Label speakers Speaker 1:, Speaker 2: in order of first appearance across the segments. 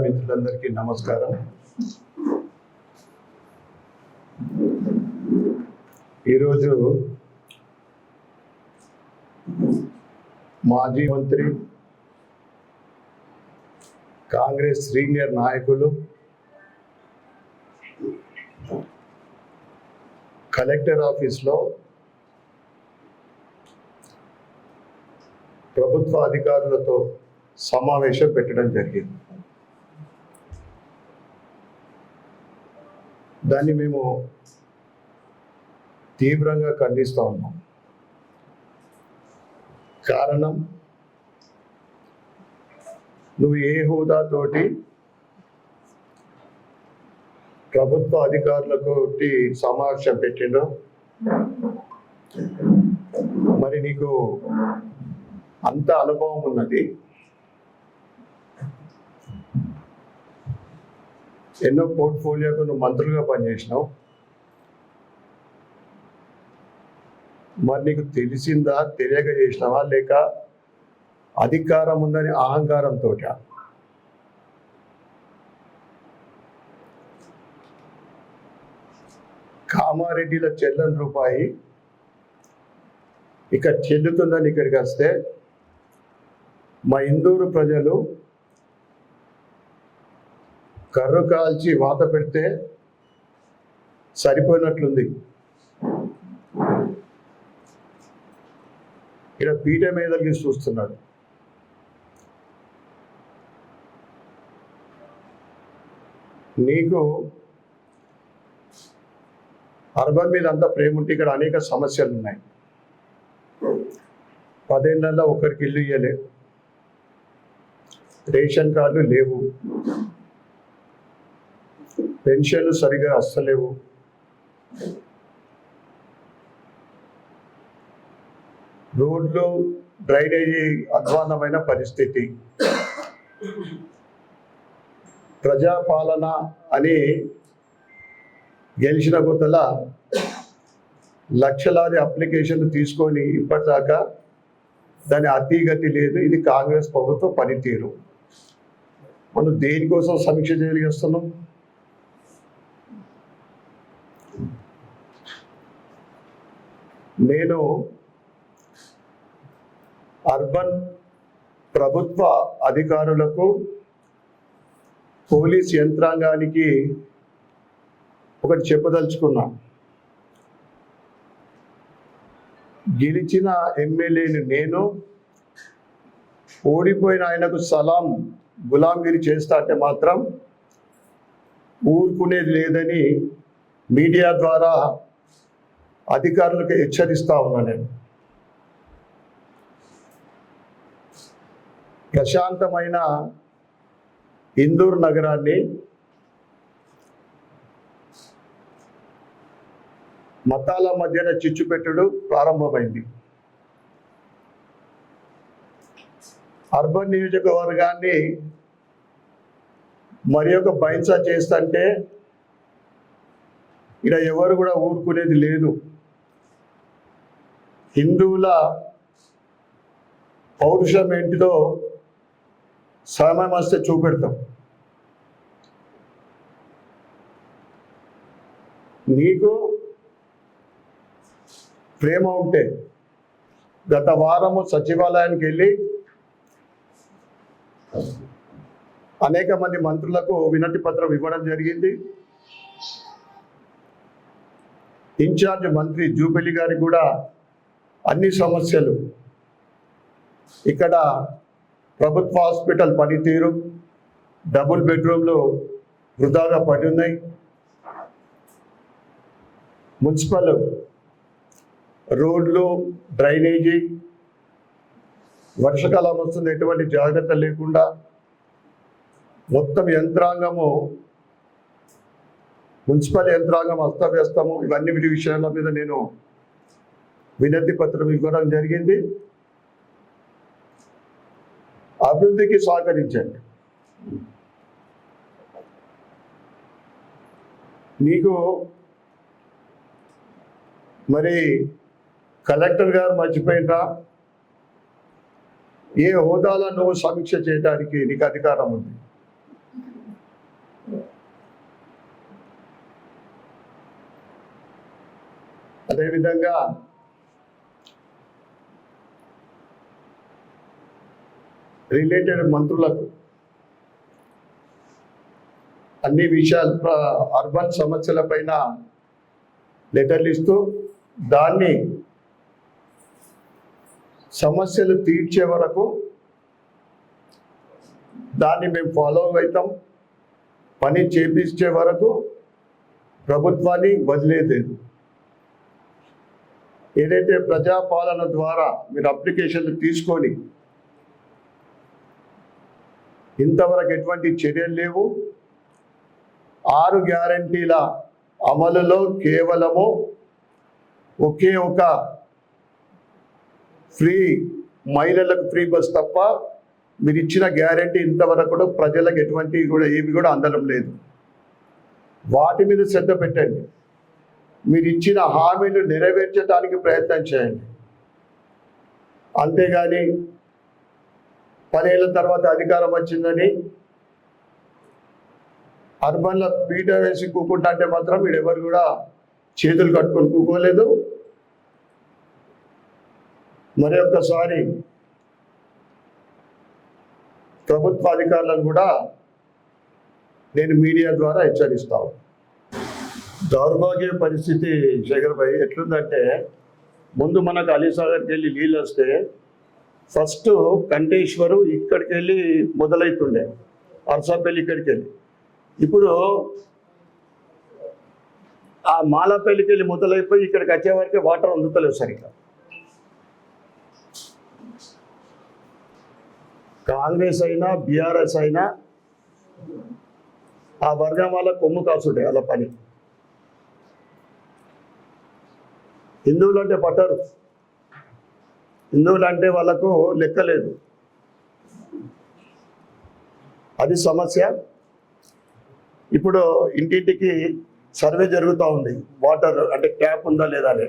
Speaker 1: మిత్రులందరికీ నమస్కారం. ఈరోజు మాజీ మంత్రి, కాంగ్రెస్ సీనియర్ నాయకులు, కలెక్టర్ ఆఫీస్లో ప్రభుత్వ అధికారులతో సమావేశం పెట్టడం జరిగింది. దాన్ని మేము తీవ్రంగా ఖండిస్తూ ఉన్నాం. కారణం, నువ్వు ఏ హోదాతోటి ప్రభుత్వ అధికారులతోటి సమావేశం పెట్టిండో, మరి నీకు అంత అనుభవం ఉన్నది, ఎన్నో పోర్ట్ఫోలియోకు నువ్వు మంత్రులుగా పనిచేసినావు, మరి నీకు తెలిసిందా, తెలియక చేసినావా, లేక అధికారం ఉందని అహంకారంతో? కామారెడ్డిలో చెల్లని రూపాయి ఇక చెల్లుతుందని ఇక్కడికి వస్తే మా ఇందూరు ప్రజలు కర్రు కాల్చి వాత పెడితే సరిపోయినట్లుంది. ఇక్కడ పీఠ మీదకి చూస్తున్నాడు. నీకు అర్బన్ మీద అంతా ప్రేమ ఉంటే ఇక్కడ అనేక సమస్యలు ఉన్నాయి. 10 ఏళ్లలో ఒకరికి ఇల్లు ఇవ్వలేవు, రేషన్ కార్డులు లేవు, పెన్షన్లు సరిగా వస్తలేవు, రోడ్లు డ్రైనేజీ అధ్వాన్నమైన పరిస్థితి, ప్రజాపాలన అని గెలిచిన కొత్తల లక్షలాది అప్లికేషన్లు తీసుకొని ఇప్పటిదాకా దాని అతిగతి లేదు. ఇది కాంగ్రెస్ ప్రభుత్వ పనితీరు. మనం దేనికోసం సమీక్ష చేయగలుగుతున్నాం? నేను అర్బన్ ప్రభుత్వ అధికారులకు, పోలీస్ యంత్రాంగానికి ఒకటి చెప్పదలుచుకున్నా. గెలిచిన ఎమ్మెల్యేని నేను, ఓడిపోయిన ఆయనకు సలాం గులాంగిరి చేస్తా అంటే మాత్రం ఊరుకునేది లేదని మీడియా ద్వారా అధికారులకు హెచ్చరిస్తా ఉన్నా. నేను ప్రశాంతమైన ఇందూరు నగరాన్ని మతాల మధ్యన చిచ్చుపెట్టుడు ప్రారంభమైంది. అర్బన్ నియోజకవర్గాన్ని మరి ఒక బైన్సా చేస్తుంటే ఇక్కడ ఎవరు కూడా ఊరుకునేది లేదు. హిందువుల పౌరుషం ఏంటిదో సమయం వస్తే చూపెడతాం. నీకు ప్రేమ ఉంటే గత వారము సచివాలయానికి వెళ్ళి అనేక మంది మంత్రులకు వినతి పత్రం ఇవ్వడం జరిగింది. ఇన్ఛార్జ్ మంత్రి జూబిలి గారికి కూడా అన్ని సమస్యలు, ఇక్కడ ప్రభుత్వ హాస్పిటల్ పనితీరు, డబుల్ బెడ్రూమ్లు వృధాగా పడి ఉన్నాయి, మున్సిపల్ రోడ్లు, డ్రైనేజీ, వర్షాకాలం వస్తుంది, ఎటువంటి జాగ్రత్త లేకుండా మొత్తం యంత్రాంగము, మున్సిపల్ యంత్రాంగం అస్తవ్యస్తము. ఇవన్నీ విషయాల మీద నేను వినతి పత్రం ఇవ్వడం జరిగింది. అభివృద్ధికి సహకరించండి. నీకు మరి కలెక్టర్ గారు మర్చిపోయినరా? ఏ హోదాలో నువ్వు సమీక్ష చేయడానికి నీకు అధికారం ఉంది? అదేవిధంగా రిలేటెడ్ మంత్రులకు అన్ని విషయాలు అర్బన్ సమస్యలపైన లెటర్లు ఇస్తూ దాన్ని సమస్యలు తీర్చే వరకు దాన్ని మేము ఫాలో అవుతాం, పని చేపించే వరకు ప్రభుత్వాన్ని వదిలేదు. ఏదైతే ప్రజాపాలన ద్వారా మీరు అప్లికేషన్లు తీసుకొని ఇంతవరకు ఎటువంటి చర్యలు లేవు. 6 గ్యారంటీల అమలులో కేవలము ఒకే ఒక ఫ్రీ మహిళలకు ఫ్రీ బస్ తప్ప మీరు ఇచ్చిన గ్యారంటీ ఇంతవరకు కూడా ప్రజలకు ఎటువంటి కూడా ఏవి కూడా అందడం లేదు. వాటి మీద శ్రద్ధ పెట్టండి. మీరు ఇచ్చిన హామీలు నెరవేర్చడానికి ప్రయత్నం చేయండి. అంతేగాని 10 ఏళ్ళ తర్వాత అధికారం వచ్చిందని అర్బన్లో పీట వేసి కూకుంటా అంటే మాత్రం మీరు ఎవరు కూడా చేతులు కట్టుకొని కూకోలేదు. మరి ఒక్కసారి ప్రభుత్వ అధికారులను కూడా నేను మీడియా ద్వారా హెచ్చరిస్తాను. దౌర్భాగ్య పరిస్థితి శేఖర్ భాయ్ ఎట్లుందంటే, ముందు మనకు అలీసాగర్కి వెళ్ళి నీళ్ళు వస్తే ఫస్ట్ కంటేశ్వరు ఇక్కడికి వెళ్ళి మొదలవుతుండే, అర్సాపల్లి ఇక్కడికి వెళ్ళి. ఇప్పుడు ఆ మాలాపల్లికి వెళ్ళి మొదలైపోయి ఇక్కడికి వచ్చే వరకే వాటర్ అందుతలేవు సరిగ్గా. కాంగ్రెస్ అయినా బీఆర్ఎస్ అయినా ఆ వర్గం వాళ్ళ కొమ్ము కాసుండే వాళ్ళ పని. హిందువులు అంటే పట్టరు, హిందువులు అంటే వాళ్ళకు లెక్కలేదు. అది సమస్య. ఇప్పుడు ఇంటింటికి సర్వే జరుగుతూ ఉంది, వాటర్ అంటే ట్యాప్ ఉందా లేదా అని.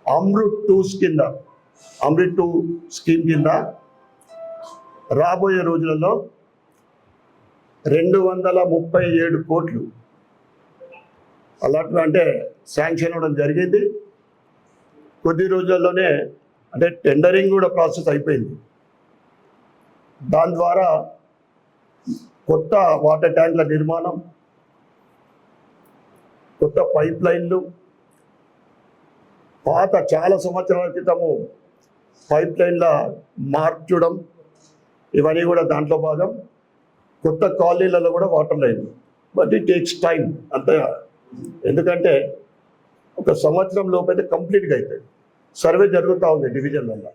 Speaker 1: అమృత్ 2 స్కీమ్ కింద రాబోయే రోజులలో 237 కోట్లు అలాట్ అంటే శాంక్షన్ అవ్వడం జరిగింది. కొద్ది రోజుల్లోనే అంటే టెండరింగ్ కూడా ప్రాసెస్ అయిపోయింది. దాని ద్వారా కొత్త వాటర్ ట్యాంకుల నిర్మాణం, కొత్త పైప్ లైన్లు, పాత చాలా సంవత్సరాల క్రితము పైప్ లైన్ల మార్చడం, ఇవన్నీ కూడా దాంట్లో భాగం. కొత్త కాలనీలలో కూడా వాటర్ లైన్లు. బట్ ఇట్ టేక్స్ టైం అంత, ఎందుకంటే 1 సంవత్సరం లోపైతే కంప్లీట్గా అవుతుంది. సర్వే జరుగుతూ ఉంది డివిజన్లలో.